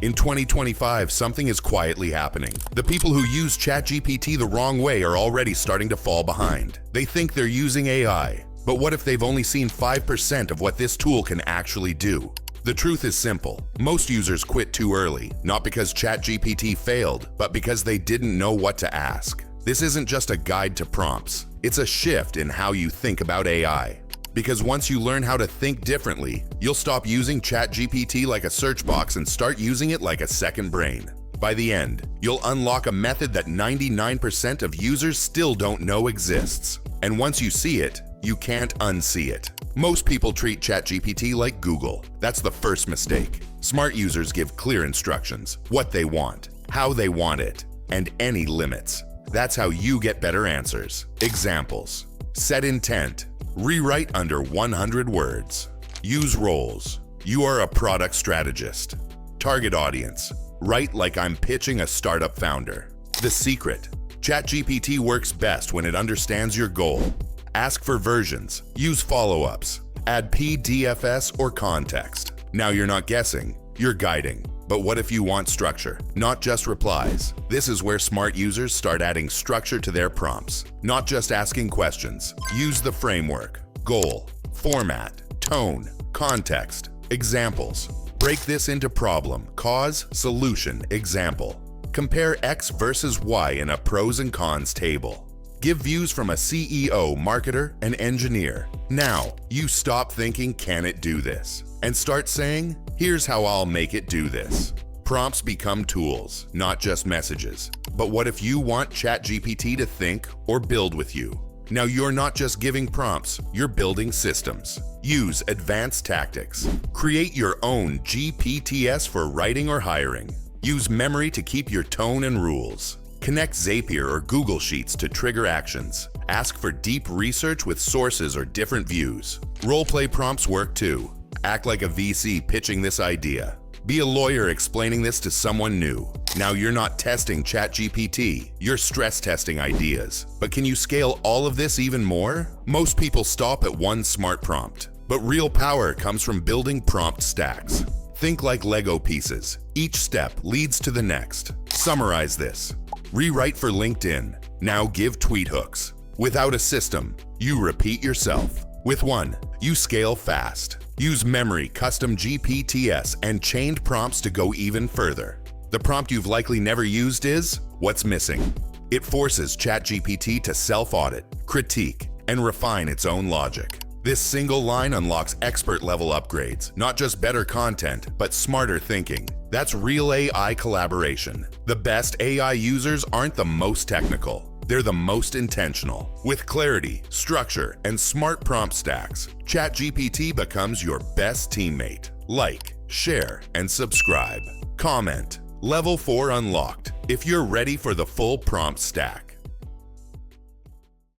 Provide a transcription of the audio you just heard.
In 2025, something is quietly happening. The people who use ChatGPT the wrong way are already starting to fall behind. They think they're using AI, but what if they've only seen 5% of what this tool can actually do? The truth is simple. Most users quit too early, not because ChatGPT failed, but because they didn't know what to ask. This isn't just a guide to prompts. It's a shift in how you think about AI. Because once you learn how to think differently, you'll stop using ChatGPT like a search box and start using it like a second brain. By the end, you'll unlock a method that 99% of users still don't know exists. And once you see it, you can't unsee it. Most people treat ChatGPT like Google. That's the first mistake. Smart users give clear instructions, what they want, how they want it, and any limits. That's how you get better answers. Examples: set intent, rewrite under 100 words. Use roles. You are a product strategist. Target audience. Write like I'm pitching a startup founder. The secret: ChatGPT works best when it understands your goal. Ask for versions. Use follow-ups. Add PDFs or context. Now you're not guessing, you're guiding. But what if you want structure, not just replies? This is where smart users start adding structure to their prompts. Not just asking questions. Use the framework: goal, format, tone, context, examples. Break this into problem, cause, solution, example. Compare X versus Y in a pros and cons table. Give views from a CEO, marketer, and engineer. Now, you stop thinking, can it do this? And start saying, here's how I'll make it do this. Prompts become tools, not just messages. But what if you want ChatGPT to think or build with you? Now you're not just giving prompts, you're building systems. Use advanced tactics. Create your own GPTs for writing or hiring. Use memory to keep your tone and rules. Connect Zapier or Google Sheets to trigger actions. Ask for deep research with sources or different views. Role-play prompts work too. Act like a VC pitching this idea. Be a lawyer explaining this to someone new. Now you're not testing ChatGPT, you're stress testing ideas. But can you scale all of this even more? Most people stop at one smart prompt. But real power comes from building prompt stacks. Think like Lego pieces. Each step leads to the next. Summarize this. Rewrite for LinkedIn. Now give tweet hooks. Without a system, you repeat yourself. With one, you scale fast. Use memory, custom GPTs, and chained prompts to go even further. The prompt you've likely never used is, what's missing? It forces ChatGPT to self-audit, critique, and refine its own logic. This single line unlocks expert-level upgrades, not just better content, but smarter thinking. That's real AI collaboration. The best AI users aren't the most technical. They're the most intentional. With clarity, structure, and smart prompt stacks, ChatGPT becomes your best teammate. Like, share, and subscribe. Comment. Level 4 unlocked if you're ready for the full prompt stack.